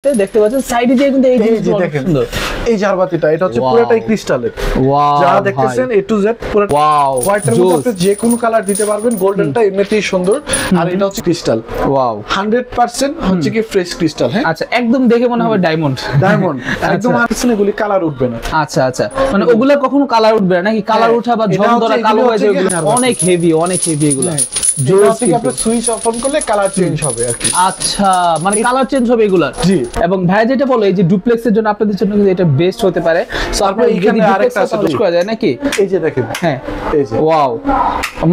দেখতে পাচ্ছেন সাইডে দিয়ে কিন্তু এই জিনিসটা অনেক সুন্দর। এই ঝাড়বাতিটা এটা হচ্ছে পুরোটাই ক্রিস্টালের। ওয়াও, যা দেখতেছেন এ টু জেড পুরো ওয়াও, হোয়াইটের মধ্যে আপনি যে কোনো কালার দিতে পারবেন। গোল্ডেনটা এমনিতেই সুন্দর, আর এটা হচ্ছে ক্রিস্টাল। ওয়াও, 100% হচ্ছে কি ফ্রেশ ক্রিস্টাল। হ্যাঁ, আচ্ছা, একদম দেখে মনে হবে ডায়মন্ড। ডায়মন্ড একদম আসছে, এগুলি কালার উঠবে না। আচ্ছা আচ্ছা, মানে ওগুলা কখনো কালার উঠবে না নাকি? কালার ওঠা বা ঝন ধরা কালো হয়ে যায়, অনেক হেভি, অনেক হেভি এগুলা। আপনি সুইচ অন করলে কালার চেঞ্জ হবে আর কি। আচ্ছা, মানে কালার চেঞ্জ হবে এগুলার। জি, এবং ভাই যেটা বলে এই যে ডুপ্লেক্সের জন্য আপনাদের জন্য কিন্তু এটা বেস্ট হতে পারে। সো আপনারা এখানে আরেকটা আছে ইউজ করা যায় নাকি? এই যে দেখেন, হ্যাঁ এই যে ওয়াও,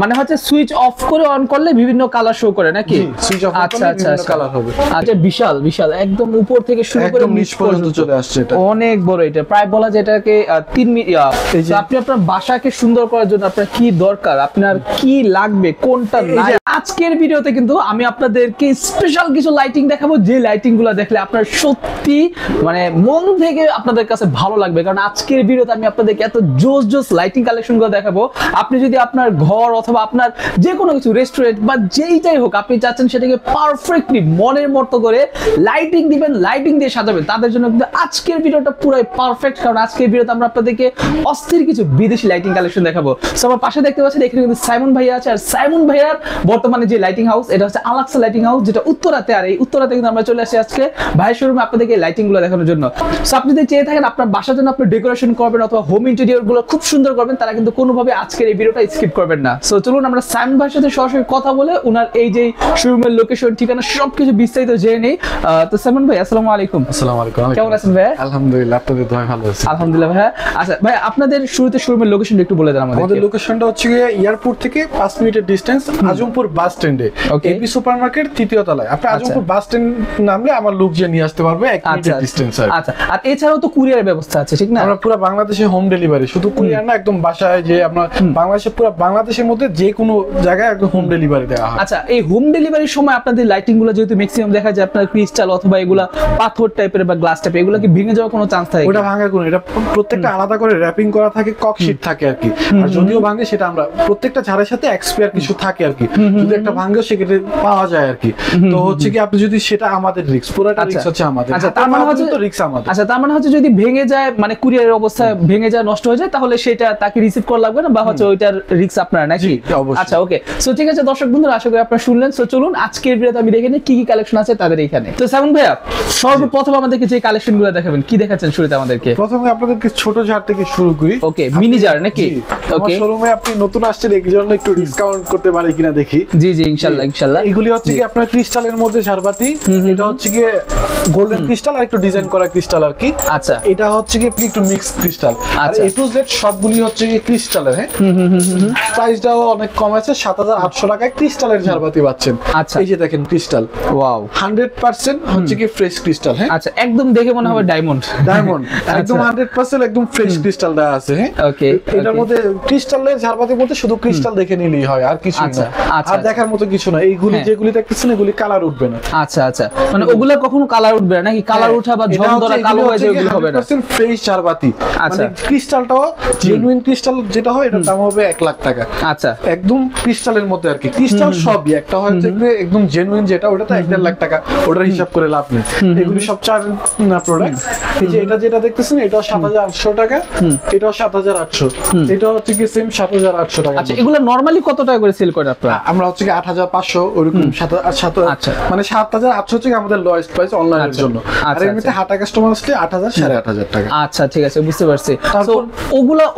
মানে হচ্ছে সুইচ অফ করে অন করলে বিভিন্ন কালার শো করে নাকি? সুইচ অফ আচ্ছা করলে আচ্ছা বিভিন্ন কালার হবে। আচ্ছা, বিশাল বিশাল, একদম উপর থেকে শুরু করে নিচ পর্যন্ত চলে আসছে। এটা অনেক বড়। এটা প্রায় বলা যায় এটাকে 3 মিটার। আপনি আপনার বাসাকে সুন্দর করার জন্য আপনার কি দরকার, আপনার কি লাগবে, কোনটা নাই। আজকের ভিডিওতে কিন্তু আমি আপনাদেরকে স্পেশাল কিছু লাইটিং দেখাবো, যে লাইটিং গুলো দেখলে আপনার সত্যি মানে মন থেকে আপনাদের কাছে ভালো লাগবে। কারণ আজকের ভিডিওতে আমি আপনাদেরকে এত জোস জোস লাইটিং কালেকশন গুলো দেখাবো। আপনি যদি আপনার ঘর অথবা আপনার যে কোনো কিছু রেস্টুরেন্ট বা যেইটাই হোক আপনি চাচ্ছেন সেটাকে পারফেক্টলি মনের মতো করে লাইটিং দিবেন, লাইটিং দিয়ে সাজাবেন, তাদের জন্য কিন্তু আজকের ভিডিওটা পুরোই পারফেক্ট। কারণ আজকের ভিডিওতে আমরা আপনাদেরকে অস্থির কিছু বিদেশি লাইটিং কালেকশন দেখাবো। সো আমার পাশে দেখতে পাচ্ছেন এখানে কিন্তু সাইমন ভাইয়া আছে। আর সাইমন ভাইয়ার বর্তমানে যে লাইটিং হাউস, এটা হচ্ছে আলাক্সা লাইটিং হাউস, যেটা উত্তরাতে। আর এই উত্তরাতে কিন্তু আমরা চলে আসি আজকে ভাইয়ের শোরুমে আপনাদেরকে লাইটিং গুলো দেখানোর জন্য। সো আপনি যদি চেয়ে থাকেন আপনার বাসার জন্য আপনি ডেকোরেশন করবেন অথবা হোম ইন্টেরিয়র গুলো খুব সুন্দর করবেন, তারা কিন্তু কোনোভাবে আজকের এই ভিডিওটা স্কিপ করবেন না। সো চলুন আমরা সাইমন ভাইয়ের সাথে সরাসরি কথা বলে উনার এই যে শোরুমের লোকেশন, ঠিকানা সবকিছু বিস্তারিত জেনে নেই। তো সাইমন ভাই, আসসালামু আলাইকুম। আসসালামু আলাইকুম, কেমন আছেন ভাই? আলহামদুলিল্লাহ, আপনাদের দোয়া ভালো আছে। আলহামদুলিল্লাহ ভাই। আচ্ছা ভাই, আপনাদের শুরুতে শোরুমের লোকেশনটা একটু বলে দেন আমাদের। আমাদের লোকেশনটা হচ্ছে এয়ারপোর্ট থেকে 5 মিনিটের ডিসটেন্স, আজমপুর বাস স্ট্যান্ডে, এপি সুপারমার্কেট 3য় তলায়। আপনি আজমপুর বাস স্ট্যান্ড নামলে আমার লোক যে নিয়ে আসতে পারবে 1 মিনিটের ডিসটেন্স। আচ্ছা, আর এছাড়াও তো কুরিয়ারের ব্যবস্থা আছে, ঠিক না? আমরা পুরো বাংলাদেশে হোম ডেলিভারি, শুধু কুরিয়ার না, একদম বাসায় যে আমরা বাংলাদেশে পুরো বাংলাদেশের মধ্যে যে কোনো জায়গায় একদম হোম ডেলিভারি দেওয়া হয়। আচ্ছা, এই হোম ডেলিভারির সময় আপনাদের লাইটিং গুলো যেহেতু ম্যাক্সিমাম দেখা যায় আপনার ক্রিস্টাল অথবা এগুলা পাথর টাইপের বা গ্লাস টাইপের, এগুলো কি ভেঙে যাওয়ার কোনো চান্স থাকে? ওটা ভাঙার কোনো, এটা প্রত্যেকটা আলাদা করে র‍্যাপিং করা থাকে, কক শীট থাকে আর কি। আর যদিও ভাঙে সেটা আমরা প্রত্যেকটা ঝাড়ের সাথে এক্সপায়ার কিছু থাকে আর কি, যদি একটা ভাঙে সেক্ষেত্রে পাওয়া যায় আর কি। তো হচ্ছে কি আপনি যদি সেটা আমাদের রিস্ক, পুরোটা রিস্ক হচ্ছে আমাদের। আচ্ছা, তার মানে হচ্ছে তো রিস্ক আমাদের। আচ্ছা, তার মানে হচ্ছে যদি ভেঙে যায়, মানে কুরিয়ারের অবস্থায় ভেঙে যায়, নষ্ট হয়ে যায়, তাহলে সেটা তাকে রিসিভ করা লাগবে না, বা হচ্ছে ওইটার রিস্ক আপনারা নাকি? আচ্ছা, ওকে। সো ঠিক আছে দর্শক বন্ধুরা, আশা করি আপনারা শুনলেন। সো চলুন আজকের ভিডিওতে আমি দেখে নিই কি কি কালেকশন আছে তাদের এখানে। তো সাইমন ভাইয়া, সর্বপ্রথম আমাদেরকে যে কালেকশনগুলো দেখাবেন, কি দেখাচ্ছেন শুরুতে আমাদেরকে? প্রথমে আপনাদেরকে ছোট ঝাড় থেকে শুরু করি। ওকে, মিনি জার নাকি? ওকে, শোরুমে আপনি নতুন আসছেন, এই জন্য একটু ডিসকাউন্ট করতে পারি কিনা দেখি। জি জি, ইনশাআল্লাহ ইনশাআল্লাহ। এগুলি হচ্ছে কি আপনার ক্রিস্টালের মধ্যে ঝাড়বাতি। এটা হচ্ছে কি গোল্ডেন ক্রিস্টাল আর একটু ডিজাইন করা ক্রিস্টাল আর কি। আচ্ছা, এটা হচ্ছে কি একটু mix crystal. R A to Z সবগুলি হচ্ছে কি ক্রিস্টালের। হ্যাঁ, প্রাইসটাও অনেক কম আছে, 7800 টাকায় ক্রিস্টালের ঝাড়বাতি পাচ্ছেন। আচ্ছা, এই যে দেখেন ক্রিস্টাল। ওয়াও, 100% হচ্ছে কি ফ্রেশ ক্রিস্টাল। হ্যাঁ, আচ্ছা, একদম দেখে মনে হবে ডায়মন্ড। ডায়মন্ড একদম 100% একদম ফ্রেশ ক্রিস্টাল দেওয়া আছে। হ্যাঁ, ওকে। এটার মধ্যে ক্রিস্টালের ঝাড়বাতির মধ্যে শুধু ক্রিস্টাল দেখে নিলেই হয়, আর কিছু না। আর দেখার মতো কিছু না। এইগুলি যেগুলি দেখতেছেন এগুলি কালার উঠবে না। আচ্ছা আচ্ছা, মানে ওগুলা কখনো কালার উঠবে না নাকি? কালার ওঠা বা ঝন ধরা কালো হয়ে যায়, ওগুলো হবে না। 100% ফ্রেশ ঝাড়বাতি। মানে ক্রিস্টালটাও জেনুইন ক্রিস্টাল যেটা হয়, এটার দাম হবে 1 লাখ টাকা। আচ্ছা, একদম ক্রিস্টালের মধ্যে আর কি। ক্রিস্টাল সবই, একটা হয় যে একদম জেনুইন যেটা, ওটা তো 1.5 লাখ টাকা, ওটার হিসাব করে লাভ নেই। এগুলি সব চার না প্রোডাক্ট। এই যে এটা যেটা দেখতেছেন, এটাও 7800 টাকা, এটাও 7800, এটা হচ্ছে কি সেম 7800 টাকা। আচ্ছা, এগুলো নরমালি কত টাকা করে সেল করেন আপনারা? আমরা হচ্ছে কি 8500 ওরকম, 7 আচ্ছা, মানে 7800 হচ্ছে আমাদের লোয়েস্ট প্রাইস অনলাইনের জন্য। আর এমনিতে হাটা কাস্টমার আসলে 8000 8500 টাকা। আচ্ছা, ঠিক আছে, বুঝতে পারছি। তো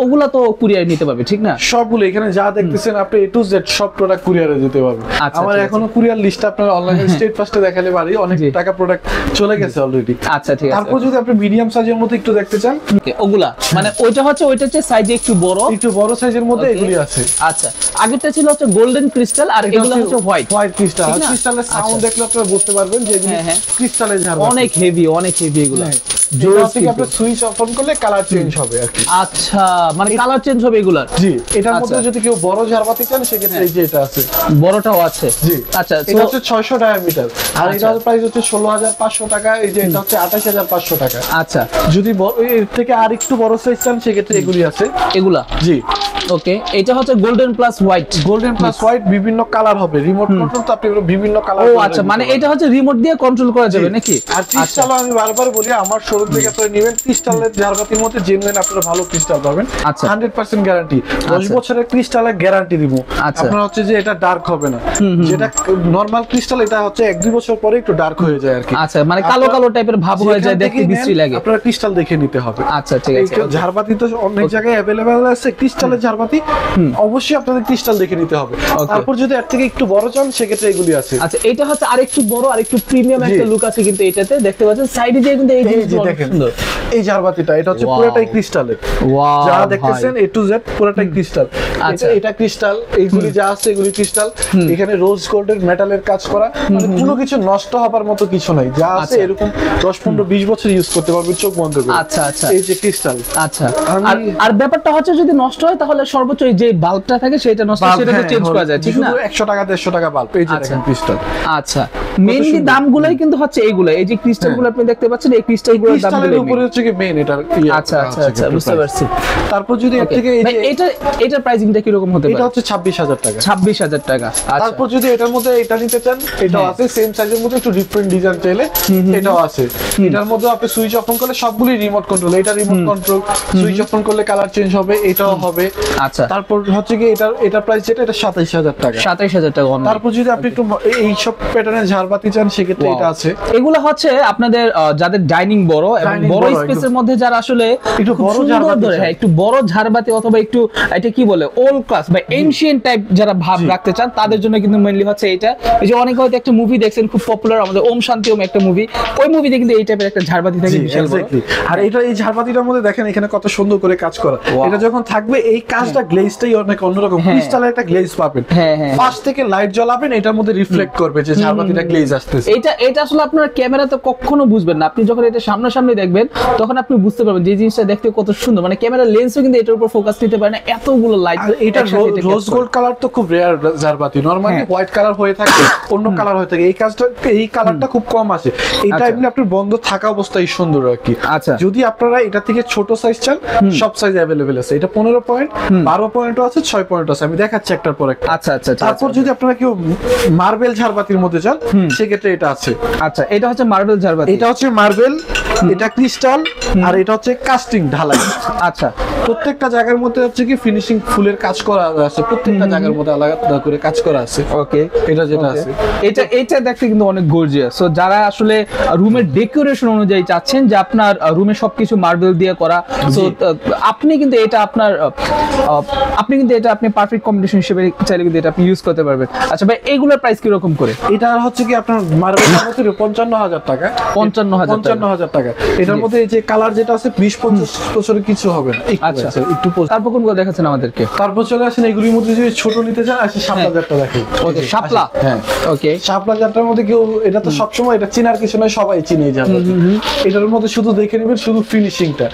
ওগুলা তো কুরিয়ার নিতে পারবে, ঠিক না? সবগুলো এখানে যা দেখতেছেন আপনি এ টু জেড সব প্রোডাক্ট কুরিয়ারে দিতে পারবেন। আমার এখনো কুরিয়ার লিস্ট আপনার অনলাইনে স্টেট ফার্স্টে দেখালে পারি, অনেক টাকা প্রোডাক্ট চলে গেছে অলরেডি। আচ্ছা, ঠিক আছে। তারপর যদি আপনি মিডিয়াম সাইজের মধ্যে একটু দেখতে চান, ওগুলা মানে ওইটা হচ্ছে সাইজে একটু বড় সাইজের মধ্যে এগুলি আছে। আচ্ছা, আগেরটা ছিল হচ্ছে গোল্ডেন ক্রিস্টাল, আর এগুলো হচ্ছে হোয়াইট ক্রিস্টাল। ক্রিস্টালের সাউন্ড দেখলে আপনারা বুঝতে পারবেন যে এগুলি ক্রিস্টালের ঝাড়বাতি। অনেক হেভি এগুলো। আপনি সুইচ অন করলে কালার চেঞ্জ হবে আর কি। আচ্ছা, মানে কালার চেঞ্জ হবে এগুলার। জি, এটার মধ্যে যদি কেউ বড় ঝাড়বাতি চান সেক্ষেত্রে এই যে এটা আছে, বড়টাও আছে। জি, আচ্ছা, এটা হচ্ছে 600 ডায়ামিটার, আর এটার প্রাইস হচ্ছে 16500 টাকা। এই যে এটা হচ্ছে 28500 টাকা। আচ্ছা, যদি এর থেকে আর একটু বড় সাইজ চান সেক্ষেত্রে এগুলি আছে, এগুলা। জি, ওকে, এটা হচ্ছে golden plus white. Golden plus white বিভিন্ন কালার হবে, রিমোট কন্ট্রোল তো আপনি বিভিন্ন কালার। ও আচ্ছা, মানে এটা হচ্ছে রিমোট দিয়ে কন্ট্রোল করা যাবে নাকি? আর ক্রিস্টাল আমি বারবার বলি আমার শোরুম থেকে তো নেবেন, ক্রিস্টালের ঝাড়বাতির মধ্যে জেনুইন আপনারা ভালো ক্রিস্টাল পাবেন। আচ্ছা, 100% গ্যারান্টি, 10 বছরের ক্রিস্টালের গ্যারান্টি দিব। আপনার হচ্ছে যে এটা ডার্ক হবে না, যেটা নরমাল ক্রিস্টাল এটা হচ্ছে 1-2 বছর পরে একটু ডার্ক হয়ে যায় আর কি। আচ্ছা, মানে কালো কালো টাইপের ভাব হয়ে যায়, দেখতে বিশ্রী লাগে। আপনারা ক্রিস্টাল দেখে নিতে হবে। আচ্ছা ঠিক আছে। ঝাড়বাতি তো অনেক জায়গায় अवेलेबल আছে, ক্রিস্টালের ঝাড়বাতি অবশ্যই আপনাদের ক্রিস্টাল দেখে নিতে হবে। তারপর যদি এর থেকে একটু বড় চান সেক্ষেত্রে এগুলি আছে। আচ্ছা, এটা হচ্ছে আরেকটু বড় আর একটু প্রিমিয়াম একটা লুক আছে কিন্তু এটাতে দেখতে পাচ্ছেন সাইডে দিয়ে কিন্তু এই জিনিসটা অনেক সুন্দর। এই ঝাড়বাতিটা এটা হচ্ছে পুরোটাই ক্রিস্টালের, ওয়াও যা দেখতেছেন A to Z পুরোটাই ক্রিস্টাল। আচ্ছা, এটা ক্রিস্টাল, এইগুলি যা আছে এগুলি ক্রিস্টাল। এখানে রোজ গোল্ডের মেটালের কাজ করা, মানে কোনো কিছু নষ্ট হবার মতো কিছু নাই, যা আছে এরকম 10-15-20 বছর ইউজ করতে পারবে চোখ বন্ধ করে। আচ্ছা আচ্ছা, এই যে ক্রিস্টাল। আচ্ছা, আর ব্যাপারটা হচ্ছে যদি নষ্ট হয় তাহলে সর্বোচ্চ যে বাল্বটা থাকে সেটা নষ্ট, সেটা তো চেঞ্জ করা যায়, ঠিক না? 100 টাকা 150 টাকা বাল্ব। এই যে দেখেন ক্রিস্টাল। আচ্ছা, মেইনলি দামগুলাই কিন্তু হচ্ছে এইগুলো, এই যে ক্রিস্টালগুলো আপনি দেখতে পাচ্ছেন, এই ক্রিস্টালগুলোর দামগুলো ক্রিস্টালের উপরে হচ্ছে কি মেইন এটার। আচ্ছা আচ্ছা আচ্ছা, বুঝতে পারছি। তারপর যদি এর থেকে এই যে এটা প্রাইসিংটা কি রকম হতে পারে? এটা হচ্ছে 26,000 টাকা। 26,000 টাকা। আচ্ছা, তারপর যদি এটার মধ্যে এটা নিতে চান এটাও আছে, সেম সাইজের মধ্যে একটু ডিফারেন্ট ডিজাইন চাইলে এটাও আছে। এটার মধ্যে আপনি সুইচ অফ অন করলে সবগুলি রিমোট কন্ট্রোল, এটা remote control, switch off on করলে কালার চেঞ্জ হবে, এটাও হবে। আচ্ছা, তারপর হচ্ছে কি এটা প্রাইস যেটা এটা 27,000 টাকা। 27,000 টাকা। তারপর যদি আপনি একটু এই সব প্যাটার্নের ঝাড়বাতি চান সেক্ষেত্রে এটা আছে। এগুলো হচ্ছে আপনাদের যাদের ডাইনিং বড় এবং বড় স্পেসের মধ্যে যারা আসলে একটু বড় ঝাড়বাতি, হ্যাঁ একটু বড় ঝাড়বাতি অথবা একটু এটা কি বলে ওল্ড ক্লাস বা এনশিয়েন্ট টাইপ যারা ভাব রাখতে চান তাদের জন্য কিন্তু মেইনলি হচ্ছে এটা। এই যে অনেকে হয়তো একটা মুভি দেখছেন খুব পপুলার, আমাদের ওম শান্তি ওম একটা মুভি, ওই মুভিতে কিন্তু এই টাইপের একটা ঝাড়বাতি থাকে বিশাল বড়। আর এটা এই ঝাড়বাতিটার মধ্যে দেখেন এখানে কত সুন্দর করে কাজ করা। এটা যখন থাকবে এই কাজটা গ্লেজটাই অনেক অন্যরকম, ক্রিস্টালের একটা গ্লেজ পাবেন। পাশ থেকে লাইট জ্বালাবেন এটার মধ্যে রিফ্লেক্ট করবে যে ঝাড়বাতিটা গ্লেজ আসতেছে। এটা আসলে আপনার ক্যামেরাতে কখনো বুঝবেন না, আপনি যখন এটা সামনাসামনি দেখবেন তখন আপনি বুঝতে পারবেন যে জিনিসটা দেখতে কত সুন্দর, মানে ক্যামেরার লেন্সও কিন্তু এটার উপর ফোকাস নিতে পারে না, এতগুলো লাইট। এটা রোজ গোল্ড কালার তো খুব রেয়ার ঝাড়বাতি, নরমালি হোয়াইট কালার হয়ে থাকে, অন্য কালার হয়ে থাকে, এই কালারটা খুব কম আসে। এটা এমনি আপনার বন্ধ থাকা অবস্থায় সুন্দর আর কি। আচ্ছা, যদি আপনারা এটা থেকে ছোট সাইজ চান সব সাইজ अवेलेबल আছে। এটা 15 পয়েন্ট, 12 পয়েন্টও আছে, 6 পয়েন্ট আছে, আমি দেখাচ্ছি একটার পর একটা। আচ্ছা আচ্ছা। তারপর যদি আপনারা কেউ মার্বেল ঝাড়বাতির মধ্যে চান সেক্ষেত্রে এটা আছে। আচ্ছা, এটা হচ্ছে মার্বেল ঝাড়বাতি। এটা হচ্ছে মার্বেল, এটা ক্রিস্টাল, আর এটা হচ্ছে কাস্টিং ঢালাই। আচ্ছা, প্রত্যেকটা জায়গার মধ্যে হচ্ছে কি ফিনিশিং ফুলের কাজ করা আছে, প্রত্যেকটা জায়গার মধ্যে আলাদা করে কাজ করা আছে। ওকে, এটা যেটা আছে এটা দেখতে কিন্তু অনেক গর্জিয়াস। সো যারা আসলে রুমের ডেকোরেশন অনুযায়ী চাচ্ছেন যে আপনার রুমে সবকিছু মার্বেল দিয়ে করা, সো আপনি কিন্তু এটা আপনি পারফেক্ট কম্বিনেশন হিসেবে চাইলে কিন্তু এটা আপনি ইউজ করতে পারবেন। আচ্ছা ভাই, এগুলোর প্রাইস কি রকম করে? এটা হচ্ছে কি আপনার মার্বেল মধ্যে 55,000 টাকা। 55,000 টাকা। এটার মধ্যে এই যে কালার যেটা আছে 20-25 বছরের কিছু হবে না। আচ্ছা, একটু তারপর কোনগুলো দেখাচ্ছেন আমাদেরকে? তারপর চলে আসেন এগুলির মধ্যে যদি ছোট নিতে চান আসে শাপলা জারটা দেখেন। ওকে, শাপলা। হ্যাঁ, ওকে, শাপলা জারটার মধ্যে কেউ এটা তো সব সময় এটা চেনার কিছু নয়, সবাই চিনে যাবে। এটার মধ্যে শুধু দেখে নেবেন শুধু ফিনিশিংটা।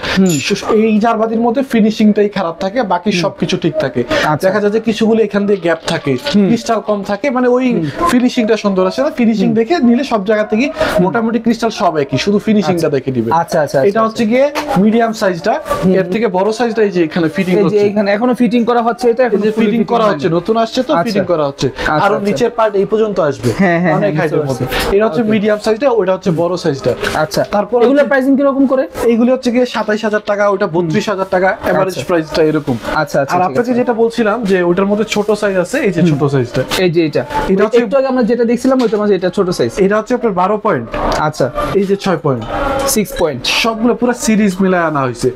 এই ঝাড়বাতির মধ্যে ফিনিশিংটাই খারাপ থাকে, বাকি সবকিছু ঠিক থাকে। দেখা যায় যে কিছুগুলো এখান দিয়ে গ্যাপ থাকে, ক্রিস্টাল কম থাকে, মানে ওই ফিনিশিংটা সুন্দর আসে না। ফিনিশিং দেখে নিলে সব জায়গা থেকে মোটামুটি ক্রিস্টাল সব একই, শুধু ফিনিশিংটা দেখে দিবেন। আচ্ছা আচ্ছা, এটা হচ্ছে গিয়ে মিডিয়াম সাইজটা, এর থেকে বড় সাইজটা এই যে এখানে ফিটিং হচ্ছে, এখানে এখনো ফিটিং করা হচ্ছে, এটা এখন ফিটিং করা হচ্ছে, নতুন আসছে তো ফিটিং করা হচ্ছে, আর নিচের পার্ট এই পর্যন্ত আসবে অনেক হাইটের মধ্যে। এটা হচ্ছে মিডিয়াম সাইজটা, ওটা হচ্ছে বড় সাইজটা। আচ্ছা, তারপর এগুলোর প্রাইসিং কি রকম করে? এইগুলো হচ্ছে গিয়ে 27,000 টাকা, ওটা 32,000 টাকা, এভারেজ প্রাইসটা এরকম। আচ্ছা আচ্ছা, আর আপনাকে যেটা বলছিলাম যে ওটার মধ্যে ছোট সাইজ আছে, এই যে ছোট সাইজটা, এই যে এটা হচ্ছে একটু আগে আমরা যেটা দেখছিলাম ওইটার মাঝে এটা ছোট সাইজ। এটা হচ্ছে আপনার 12 পয়েন্ট। আচ্ছা, এই যে 6 পয়েন্ট, 6 পয়েন্ট, সবগুলো পুরো সিরিজ মিলায় আনা হয়েছে।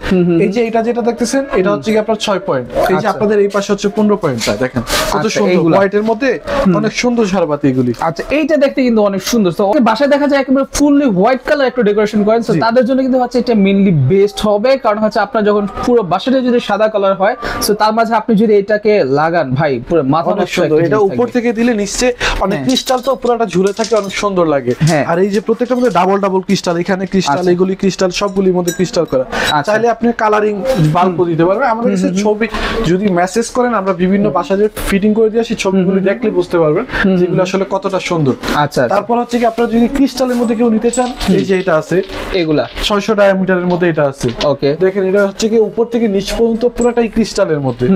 এই যে এটা যেটা দেখতেছেন এটা হচ্ছে কি আপনার 6 পয়েন্ট। এই যে আপনাদের এই পাশে হচ্ছে 15 পয়েন্টটা দেখেন কত সুন্দর, হোয়াইটের মধ্যে অনেক সুন্দর ঝাড়বাতি এগুলি। আচ্ছা, এইটা দেখতে কিন্তু অনেক সুন্দর। তো বাসায় দেখা যায় একেবারে ফুললি হোয়াইট কালার একটু ডেকোরেশন করেন, তো তাদের জন্য কিন্তু হচ্ছে এটা মেইনলি বেস্ট হবে, কারণ হচ্ছে আপনার যখন পুরো বাসাটা যদি সাদা কালার হয়, সো তার মাঝে আপনি যদি এটাকে লাগান ভাই পুরো মাথা নষ্ট। এটা উপর থেকে দিলে নিচে অনেক ক্রিস্টাল তো পুরোটা ঝুলে ঝুলে থাকে অনেক সুন্দর লাগে। হ্যাঁ। আর এই যে প্রত্যেকটার মধ্যে ডাবল ডাবল ক্রিস্টাল, এখানে ক্রিস্টাল, এগুলি ক্রিস্টাল, সবগুলির মধ্যে ক্রিস্টাল করা। চাইলে আপনি কালারিং বাল্বও দিতে পারবেন। আমাদের কাছে ছবি যদি মেসেজ করেন, আমরা বিভিন্ন বাসায় ফিটিং করে দিয়ে আসি, ছবিগুলি দেখলে বুঝতে পারবেন যেগুলো আসলে কতটা সুন্দর। আচ্ছা, তারপর হচ্ছে কি আপনারা যদি ক্রিস্টালের মধ্যে কেউ নিতে চান, এই যে এটা আছে এগুলা 600 ডায়ামিটারের মধ্যে এটা আছে। ওকে, দেখেন এটা হচ্ছে কি উপর থেকে নিচ পর্যন্ত পুরোটাই ক্রিস্টালের মধ্যে।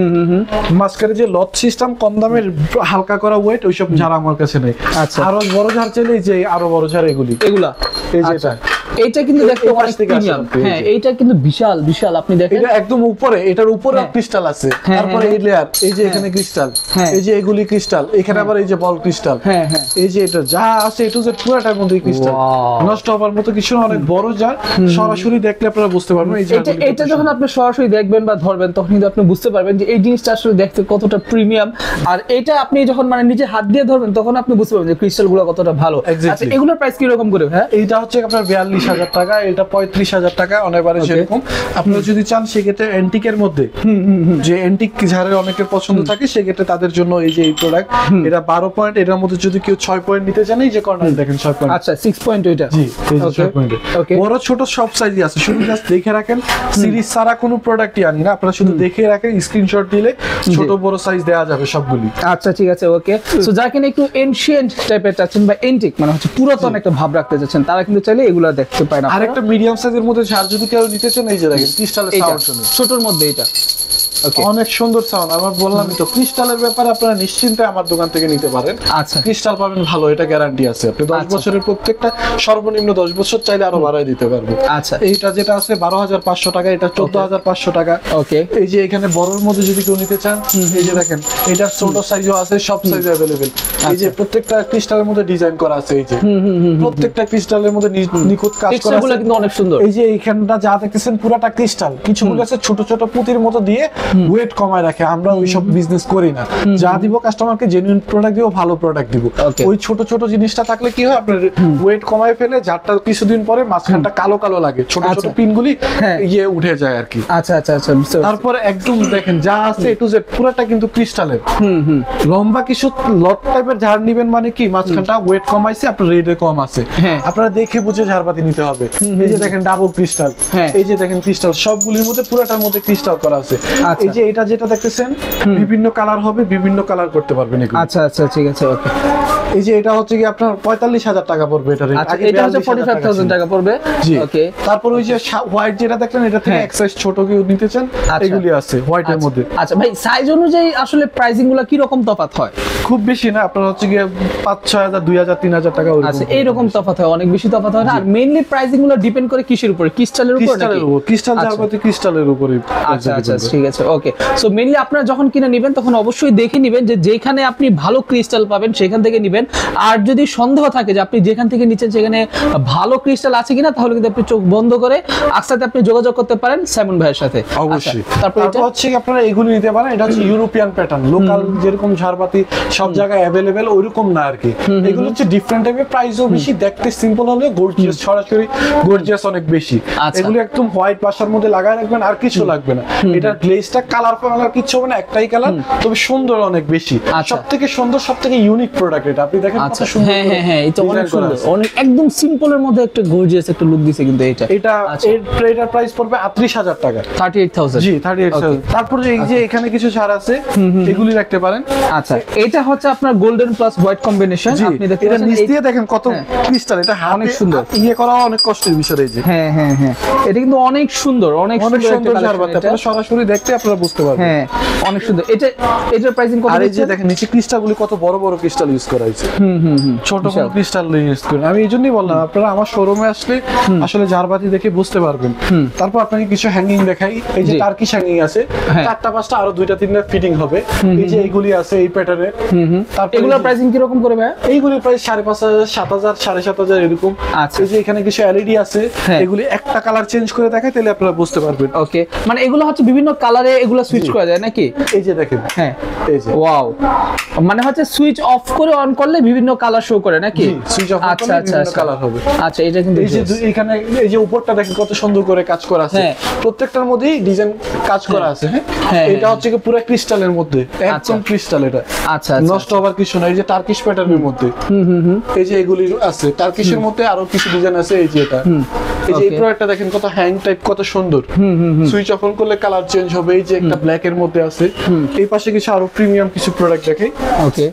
মাঝখানে যে লক সিস্টেম, কম দামের হালকা করা ওয়েট, ওইসব ঝাড় আমার কাছে নেই। আচ্ছা, আরো বড় ঝাড় চাইলে এই যে আরো বড় ঝাড় এগুলি, এগুলা এই যে এটা এইটা কিন্তু দেখতে অনেক প্রিমিয়াম। হ্যাঁ, এইটা কিন্তু বিশাল বিশাল, আপনি দেখেন এটা একদম উপরে, এটার উপরে ক্রিস্টাল আছে। তারপরে এই লেয়ার, এই যে এখানে ক্রিস্টাল, এই যে এগুলি ক্রিস্টাল, এখানে আবার এই যে বল ক্রিস্টাল, হ্যাঁ হ্যাঁ, এই যে এটা যা আছে এটু যে পুরোটার মধ্যে ক্রিস্টাল, নষ্ট হবার মতো কিছু না, অনেক বড় জার। সরাসরি দেখলে আপনারা বুঝতে পারবেন এই যে এটা যখন আপনি সরাসরি দেখবেন বা ধরবেন, তখন কিন্তু আপনি বুঝতে পারবেন যে এই জিনিসটা আসলে দেখতে কতটা প্রিমিয়াম। আর এটা আপনি যখন মানে নিজে হাত দিয়ে ধরবেন, তখন আপনি বুঝতে পারবেন যে ক্রিস্টাল গুলো কতটা ভালো। আচ্ছা, এগুলোর প্রাইস কি রকম করে? হ্যাঁ, এইটা হচ্ছে আপনার 42,000 টাকা, এটা 35,000 টাকা, অনেকবারে সেরকম। আপনারা যদি চান সেক্ষেত্রে অ্যান্টিকের মধ্যে, যে অ্যান্টিক ঝাড়ের অনেকের পছন্দ থাকে, সেক্ষেত্রে তাদের জন্য এই যে এই প্রোডাক্ট, এটা 12 পয়েন্ট। এটার মধ্যে যদি কেউ 6 পয়েন্ট নিতে চান, এই যে কর্নারে দেখেন 6 পয়েন্ট। আচ্ছা, 6 পয়েন্ট এটা। জি, এই যে 6 পয়েন্ট। বড় ছোট সব সাইজই আছে, শুধু জাস্ট দেখে রাখেন। সিরিজ ছাড়া কোনো প্রোডাক্টই আনি না, আপনারা শুধু দেখে রাখেন, স্ক্রিনশট দিলে ছোট বড় সাইজ দেওয়া যাবে সবগুলি। আচ্ছা, ঠিক আছে, ওকে। সো যারা কিনা একটু এনশিয়েন্ট টাইপের চাচ্ছেন বা এন্টিক মানে হচ্ছে পুরাতন একটা ভাব রাখতে চাচ্ছেন, তারা কিন্তু চাইলে এগুলা দেখতে পারেন। আর একটা মিডিয়াম সাইজের মধ্যে ঝাড় যদি কেউ নিতে চান, এই যে দেখেন ক্রিস্টালের সাউন্ড শুনুন, ছোটর মধ্যে এটা অনেক সুন্দর সাউন্ড। আমার বললামই তো, ক্রিস্টালের ব্যাপারে আপনারা নিশ্চিন্তে আমার দোকান থেকে নিতে পারেন। আচ্ছা, ক্রিস্টাল পাবেন ভালো, এটা গ্যারান্টি আছে। আপনি 10 বছরের প্রত্যেকটা, সর্বনিম্ন 10 বছর, চাইলে আরো বাড়ায় দিতে পারবো। আচ্ছা, এইটা যেটা আছে 12,500 টাকা, এটা 14,500 টাকা। ওকে, এই যে এখানে বড়র মধ্যে যদি কেউ নিতে চান, এই যে দেখেন এটা ছোট সাইজও আছে, সব সাইজ अवेलेबल। এই যে প্রত্যেকটা ক্রিস্টালের মধ্যে ডিজাইন করা আছে, এই যে প্রত্যেকটা ক্রিস্টালের মধ্যে নিখুঁত কাজ করা আছে, কিন্তু অনেক সুন্দর। এই যে এইখানটা যা দেখতেছেন পুরাটা ক্রিস্টাল, কিছুগুলো আছে ছোট ছোট পুঁতির মতো দিয়ে ওয়েট কমায় রাখে। আমরা ওইসব বিজনেস করি না, যা দিব কাস্টমারকে জেনুইন প্রোডাক্ট দিব, ভালো প্রোডাক্ট দিব। ওই ছোট ছোট জিনিসটা থাকলে কি হয়, আপনার ওয়েট কমায় ফেলে যারটা কিছুদিন পরে মাঝখানটা কালো কালো লাগে, ছোট ছোট পিনগুলি ইয়ে উঠে যায় আর কি। আচ্ছা আচ্ছা আচ্ছা, তারপর একদম দেখেন যা আছে এ টু জেড পুরাটা কিন্তু ক্রিস্টালের। লম্বা কিছু লট টাইপের ঝাড় নিবেন মানে কি, মাঝখানটা ওয়েট কমাইছে, আপনার রেটে কম আছে, আপনারা দেখে বুঝে ঝাড়বাতি নিতে হবে। এই যে দেখেন ডাবল ক্রিস্টাল, এই যে দেখেন ক্রিস্টাল, সবগুলির মধ্যে পুরাটার মধ্যে ক্রিস্টাল করা আছে। এই যে এটা যেটা দেখতেছেন বিভিন্ন কালার হবে, বিভিন্ন কালার করতে পারবেন এগুলো। আচ্ছা আচ্ছা, ঠিক আছে, ওকে। এই যে এটা হচ্ছে কি আপনার 45,000 টাকা পড়বে, এটা রেট। আচ্ছা, এটা হচ্ছে 45,000 টাকা পড়বে। জি, ওকে। তারপর ওই যে হোয়াইট যেটা দেখলেন, এটা থেকে এক সাইজ ছোট কেউ নিতে চান, এগুলি আছে হোয়াইটের মধ্যে। আচ্ছা ভাই, সাইজ অনুযায়ী আসলে প্রাইসিং গুলো কি রকম তফাৎ হয়? খুব বেশি না, আপনার হচ্ছে গিয়ে 5-6,000, 2,000, 3,000 টাকা। আচ্ছা, এইরকম তফাৎ হয়, অনেক বেশি তফাৎ হয় না। আর মেইনলি প্রাইসিং গুলো ডিপেন্ড করে কিসের উপরে? ক্রিস্টালের উপর নাকি? ক্রিস্টাল ঝাড়বাতি ক্রিস্টালের উপরে। আচ্ছা আচ্ছা, ঠিক আছে, ওকে। সো মেইনলি আপনারা যখন কিনে নেবেন, তখন অবশ্যই দেখে নেবেন যে যেখানে আপনি ভালো ক্রিস্টাল পাবেন সেখান থেকে নেবেন। আর যদি সন্দেহ থাকে যে আপনি যেখান থেকে নিচ্ছেন সেখানে ভালো ক্রিস্টাল আছে কিনা, তাহলে কিন্তু আপনি চোখ বন্ধ করে একসাথে আপনি যোগাযোগ করতে পারেন সাইমন ভাইয়ের সাথে। অবশ্যই। তারপর এটা হচ্ছে কি আপনারা এগুলো নিতে পারেন, এটা হচ্ছে ইউরোপিয়ান প্যাটার্ন, লোকাল যেরকম ঝাড়বাতি সব জায়গায় अवेलेबल ওইরকম না আর কি। এগুলো হচ্ছে ডিফারেন্ট টাইপের, প্রাইসও বেশি, দেখতে সিম্পল হলেও গর্জিয়াস, সরাসরি গর্জিয়াস অনেক বেশি। এগুলো একদম হোয়াইট বাসার মধ্যে লাগায় রাখবেন, আর কিছু লাগবে না। এটার গ্লেজটা কালার কিছু হবে না, একটাই কালার, তবে সুন্দর অনেক বেশি। সবথেকে সুন্দর, সবথেকে ইউনিক প্রোডাক্ট এটা। আপনি দেখেন কত সুন্দর। হ্যাঁ হ্যাঁ হ্যাঁ, এটা অনেক সুন্দর, অনেক একদম সিম্পলের মধ্যে একটা গর্জিয়াস একটা লুক দিছে কিন্তু এটা। এটার প্রাইস পড়বে 38,000 টাকা। 38,000। জি, 38,000। তারপর এই যে এখানে কিছু ছাড় আছে, এগুলি রাখতে পারেন। আচ্ছা, এটা হচ্ছে আপনার গোল্ডেন প্লাস হোয়াইট কম্বিনেশন। আপনি দেখতে এটা নিচ দিয়ে দেখেন কত ক্রিস্টাল, এটা অনেক সুন্দর, ইয়ে করা অনেক কষ্টের বিষয়। এই যে হ্যাঁ হ্যাঁ হ্যাঁ, এটা কিন্তু অনেক সুন্দর, অনেক সুন্দর ঝাড়বাতি। আপনারা সরাসরি দেখতে আপনারা বুঝতে পারবেন। হ্যাঁ, অনেক সুন্দর। এটার প্রাইসিং কত? আর এই যে দেখেন নিচে ক্রিস্টালগুলি কত বড় বড় ক্রিস্টাল ইউজ করা হয়েছে, ছোট বড় ক্রিস্টাল ইউজ করেন। আমি এইজন্যই বললাম আপনারা আমার শোরুমে আসলে আসলে ঝাড়বাতি দেখে বুঝতে পারবেন। তারপর আপনাকে কিছু হ্যাঙ্গিং দেখাই। এই যে টার্কিশ হ্যাঙ্গিং আছে, 4টা-5টা, আরো 2টা-3টা ফিটিং হবে। এই যে এইগুলি আছে এই প্যাটার্নে। তারপর এগুলোর প্রাইসিং কি রকম করে ভাই? এইগুলির প্রাইস 5,500, 7,000, 7,500 এরকম। আচ্ছা, এই যে এখানে কিছু এলইডি আছে, এগুলি একটা কালার চেঞ্জ করে দেখাই, তাহলে আপনারা বুঝতে পারবেন। ওকে, মানে এগুলো হচ্ছে বিভিন্ন কালারে এগুলো সুইচ করা যায় নাকি? এই যে দেখেন, হ্যাঁ এই যে ওয়াও, মানে হচ্ছে সুইচ অফ করে অন করলে বিভিন্ন কালার শো করে নাকি? সুইচ অফ আচ্ছা করলে আচ্ছা বিভিন্ন কালার হবে। আচ্ছা, এটা কিন্তু এই যে এখানে এই যে উপরটা দেখেন কত সুন্দর করে কাজ করা আছে, হ্যাঁ। প্রত্যেকটার মধ্যেই ডিজাইন কাজ করা আছে। হ্যাঁ, এটা হচ্ছে কি পুরো ক্রিস্টালের মধ্যে, একদম ক্রিস্টাল। এটা আচ্ছা নষ্ট হবার কিছু না। এই যে টার্কিশ প্যাটার্নের মধ্যে, এই যে এগুলি আছে টার্কিশের মধ্যে, আরো কিছু ডিজাইন আছে। এই যে এটা, এই যে এই প্রোডাক্টটা দেখেন কত হ্যাং টাইপ, কত সুন্দর। সুইচ অফ করলে কালার চেঞ্জ হবে। এই যে একটা ব্ল্যাক এর মধ্যে আছে। এই পাশে কিছু আরো প্রিমিয়াম কিছু প্রোডাক্ট দেখে। ওকে,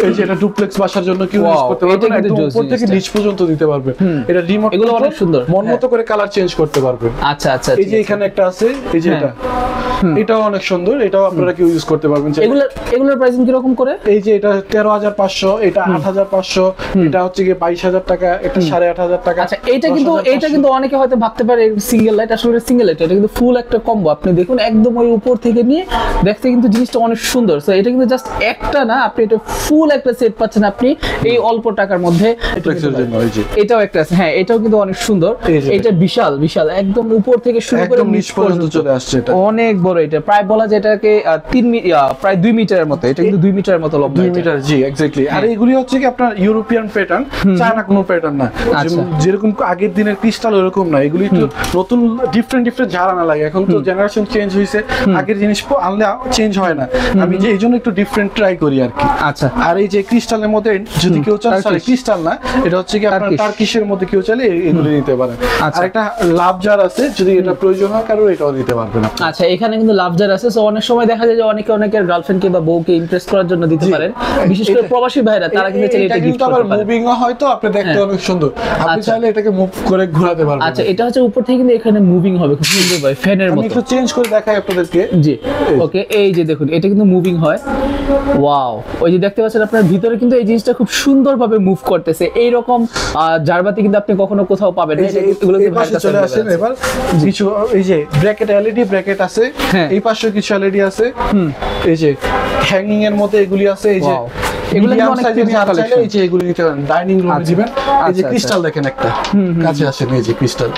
এই যে এটা ডুপ্লেক্স বাসার জন্য কি ইউজ করতে পারবেন, একদম উপর থেকে নিচ পর্যন্ত দিতে পারবেন। এটা রিমোট, এগুলো অনেক সুন্দর, মন মতো করে কালার চেঞ্জ করতে পারবেন। আচ্ছা আচ্ছা, এই যে এখানে একটা আছে, এই যে এটা, এটাও অনেক সুন্দর। এটাও আপনারা কি ইউজ করতে পারবেন। এগুলোর প্রাইসিং কি রকম করে? এই যে এটা 13,500, এটা 8,500, এটা হচ্ছে কি 22,000 টাকা, এটা 8,500 টাকা। আচ্ছা, এটা কিন্তু অনেকে হয়তো ভাবতে পারে সিঙ্গেল লাইট, আসলে সিঙ্গেল লাইট, এটা কিন্তু ফুল একটা কম্বো। আপনি দেখুন একদম ওই উপর থেকে নিয়ে দেখতে কিন্তু জিনিসটা অনেক সুন্দর। সো এটা কিন্তু জাস্ট একটা না, আপনি এটা ফুল একটা সেট পাচ্ছেন আপনি এই অল্প টাকার মধ্যে। এটাও একটা আছে, হ্যাঁ, এটাও কিন্তু অনেক সুন্দর। এটা বিশাল বিশাল, একদম উপর থেকে শুরু করে নিচ পর্যন্ত চলে আসছে। এটা অনেক বড়। এটা প্রায় বলা যায় এটাকে প্রায় 2 মিটারের মতো। এটা কিন্তু 2 মিটারের মতো লম্বা। 2 মিটার, জি এক্স্যাক্টলি। আর এগুলি হচ্ছে কি আপনার ইউরোপিয়ান প্যাটার্ন, চায়না কোনো প্যাটার্ন না। যেরকম আগের দিনের ক্রিস্টাল ওরকম না। এগুলি একটু নতুন ডিফারেন্ট ঝাড়ানা লাগে। এখন তো জেনারেশন চেঞ্জ হয়েছে, আগের জিনিস আনলে চেঞ্জ হয় না। আমি যে এইজন্য একটু ডিফারেন্ট ট্রাই করি আর কি। আচ্ছা, আর এই যে ক্রিস্টালের মধ্যে যদি কেউ চান, সরি ক্রিস্টাল না, এটা হচ্ছে কি আপনার টার্কিশের মধ্যে কেউ চাইলে এগুলি নিতে পারেন। আর একটা লাভ জার আছে, যদি এটা প্রয়োজন হয় কারো, এটাও নিতে পারবেন। আচ্ছা, এখানে কিন্তু লাভ জার আছে। সো অনেক সময় দেখা যায় যে অনেকের গার্লফ্রেন্ডকে বা বউকে ইমপ্রেস করার জন্য দিতে পারেন, বিশেষ করে প্রবাসী ভাইরা, তারা কিন্তু চাইলে এটা গিফট করতে পারেন। মুভিং হয়তো আপনি দেখতে অনেক সুন্দর, আপনি চাইলে এটাকে মুভ করে ঘোরাতে পারবেন। আচ্ছা, এটা হচ্ছে উপর থেকে কিন্তু এখানে মুভিং হবে, খুব সুন্দর ভাই, ফ্যানের মতো। আমি একটু চেঞ্জ করে দেখাই আপনাদেরকে। জি, ওকে, এই যে দেখুন এটা কিন্তু মুভিং হয়। ওয়াও, ওই যে দেখতে পাচ্ছেন আপনার ভিতরে কিন্তু এই জিনিসটা খুব সুন্দরভাবে মুভ করতেছে। এই রকম জারবাতি কিন্তু আপনি কখনো কোথাও পাবেন না। এগুলো এই পাশে চলে আসেন। এবার কিছু এই যে ব্র্যাকেট, এলইডি ব্র্যাকেট আছে, এই পাশে কিছু এলইডি আছে। এই যে হ্যাঙ্গিং এর মধ্যে এগুলি আছে। এই যে এগুলো অনেক প্রিমিয়াম কালেকশন। এই যে এগুলি নিতে পারেন, ডাইনিং রুমে দিবেন। এই যে ক্রিস্টাল দেখেন একটা, কাছে আসেন, এই যে ক্রিস্টাল,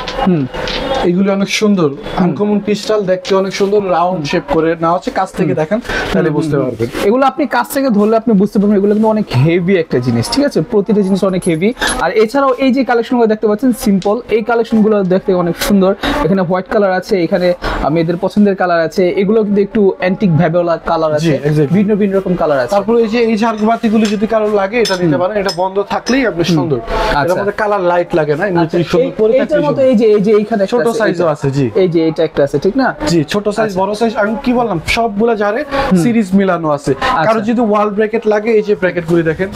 এগুলি অনেক সুন্দর, আনকমন ক্রিস্টাল, দেখতে অনেক সুন্দর, রাউন্ড শেপ করে নেওয়া হচ্ছে। কাছ থেকে দেখেন তাহলে বুঝতে পারবেন। এগুলো আপনি কাছ থেকে ধরলে আপনি বুঝতে পারবেন এগুলো কিন্তু অনেক হেভি একটা জিনিস, ঠিক আছে? প্রতিটা জিনিস অনেক হেভি। আর এছাড়াও এই যে কালেকশনগুলো দেখতে পাচ্ছেন সিম্পল, এই কালেকশনগুলো দেখতে অনেক সুন্দর। এখানে হোয়াইট কালার আছে, এখানে মেয়েদের পছন্দের কালার আছে, এগুলো কিন্তু একটু অ্যান্টিক ভ্যাবেলা কালার আছে, ভিন্ন ভিন্ন রকম কালার আছে। তারপরে এই যে এই ঝাড়বাতিগুলো যদি কারো লাগে, এটা নিতে পারেন। এটা বন্ধ থাকলেই আপনি সুন্দর, এর মধ্যে কালার লাইট লাগে না, এমনি সুন্দর পরে থাকে। এটার মতো এই যে এইখানে ছোট সাইজও আছে। জি, এই যে এটা একটা আছে, ঠিক না? জি, ছোট সাইজ, বড় সাইজ। আমি কি বললাম, সবগুলা জারে সিরিজ মিলানো আছে। কারো যদি ওয়াল ব্র্যাকেট লাগে, এই যে ব্র্যাকেট গুলি দেখেন,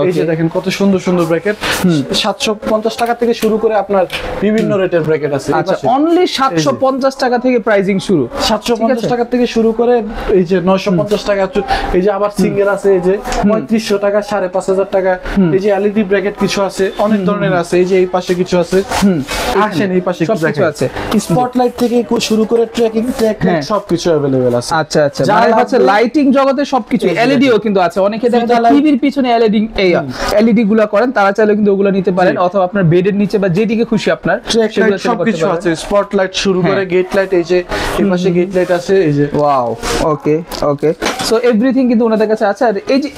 এই যে দেখেন কত সুন্দর সুন্দর ব্র্যাকেট। 750 টাকা থেকে শুরু করে আপনার বিভিন্ন রেটের ব্র্যাকেট আছে। আচ্ছা, অনলি 750 টাকা থেকে প্রাইসিং শুরু। 750 টাকা থেকে শুরু করে এই যে 950 টাকা। এই যে আবার সিঙ্গেল আছে, এই যে 3500 টাকা, 5,500 টাকা। এই যে এলইডি ব্র্যাকেট কিছু আছে, অনেক ধরনের আছে। এই যে এই পাশে কিছু আছে, আসেন এই পাশে কিছু আছে। স্পটলাইট থেকে শুরু করে ট্র্যাকিং সবকিছু अवेलेबल আছে। আচ্ছা আচ্ছা, মানে হচ্ছে লাইটিং জগতে সবকিছু, এলইডিও কিন্তু আছে। অনেকে দেখা যায় টিভির পিছনে এলইডি গুলো করেন, তারা চাইলে কিন্তু ওগুলো নিতে পারেন, অথবা আপনার বেডের নিচে বা যেদিকে খুশি আপনার সেগুলো সবকিছু আছে। স্পটলাইট শুরু করে গেট লাইট, এই যে এই পাশে গেট লাইট আছে। এই যে ওয়াও, ওকে ওকে, সো এভরিথিং কিন্তু ওনাদের কাছে আছে। আর এই যে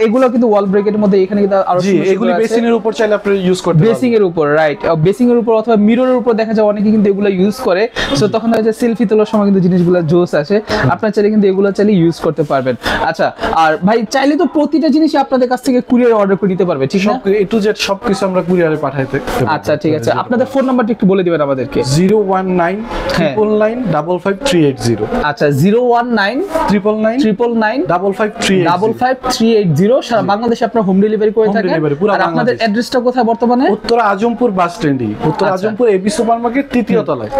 এগুলো কিন্তু ওয়াল ব্র্যাকেটের মধ্যে, এখানে কিন্তু আরো এগুলি বেসিং এর উপর চাইলে আপনি ইউজ করতে পারবেন। বেসিং এর উপর, রাইট, বেসিং এর উপর অথবা মিররের উপর দেখা যায় অনেকে কিন্তু এগুলো ইউজ করে। সো তখন হয় যে সেলফি তোলার সময় কিন্তু জিনিসগুলো জোস আসে। আপনারা চাইলে কিন্তু এগুলো চাইলে ইউজ করতে পারবেন। আচ্ছা, আর ভাই চাইলে তো প্রতিটা জিনিসই আপনাদের কাছ থেকে কুরিয়ার অর্ডার করে নিতে পারবে, ঠিক না? এ টু জেড সবকিছু আমরা কুরিয়ারে পাঠাইতে। আচ্ছা, ঠিক আছে, আপনাদের ফোন নাম্বারটা একটু বলে দিবেন আমাদেরকে। 01999955380। আচ্ছা, 01999955380 সারা বাংলাদেশে আপনারা হোম ডেলিভারি করে থাকেন। আর আপনাদের অ্যাড্রেসটা কোথায় বর্তমানে? উত্তর আজমপুর বাস স্ট্যান্ডে, উত্তর আজমপুর এবি সুপারমার্কেট, তৃতীয় তলায়,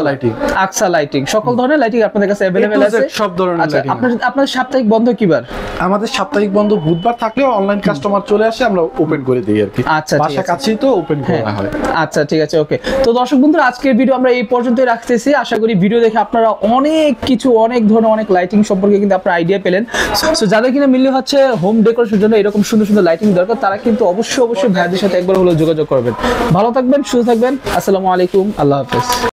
লাইটিং, আকসা লাইটিং। সকল ধরনের লাইটিং আপনাদের কাছে अवेलेबल আছে, সব ধরনের লাইটিং। আপনাদের সাপ্তাহিক বন্ধ কিবার? আমাদের সাপ্তাহিক বন্ধ বুধবার থাকলেও অনলাইন কাস্টমার চলে আসে, আমরা ওপেন করে দেই আর কি। আচ্ছা, বাসা কাছেই তো ওপেন করা হয়। আচ্ছা, ঠিক আছে, ওকে। তো দর্শক বন্ধুরা, আজকের ভিডিও আমরা এই পর্যন্তই রাখতেছি। আশা করি ভিডিও দেখে আপনারা অনেক কিছু, অনেক ধরনের অনেক লাইটিং সম্পর্কে কিন্তু আপনারা আইডিয়া পেলেন। সো যাদের কিনা মিললে হচ্ছে হোম ডেকোরেশনের জন্য এরকম সুন্দর সুন্দর লাইটিং দরকার, তারা কিন্তু অবশ্যই ভাইদের সাথে একবার হলেও যোগাযোগ করবেন। ভালো থাকবেন, সুস্থ থাকবেন। আসসালামু আলাইকুম, আল্লাহ হাফেজ।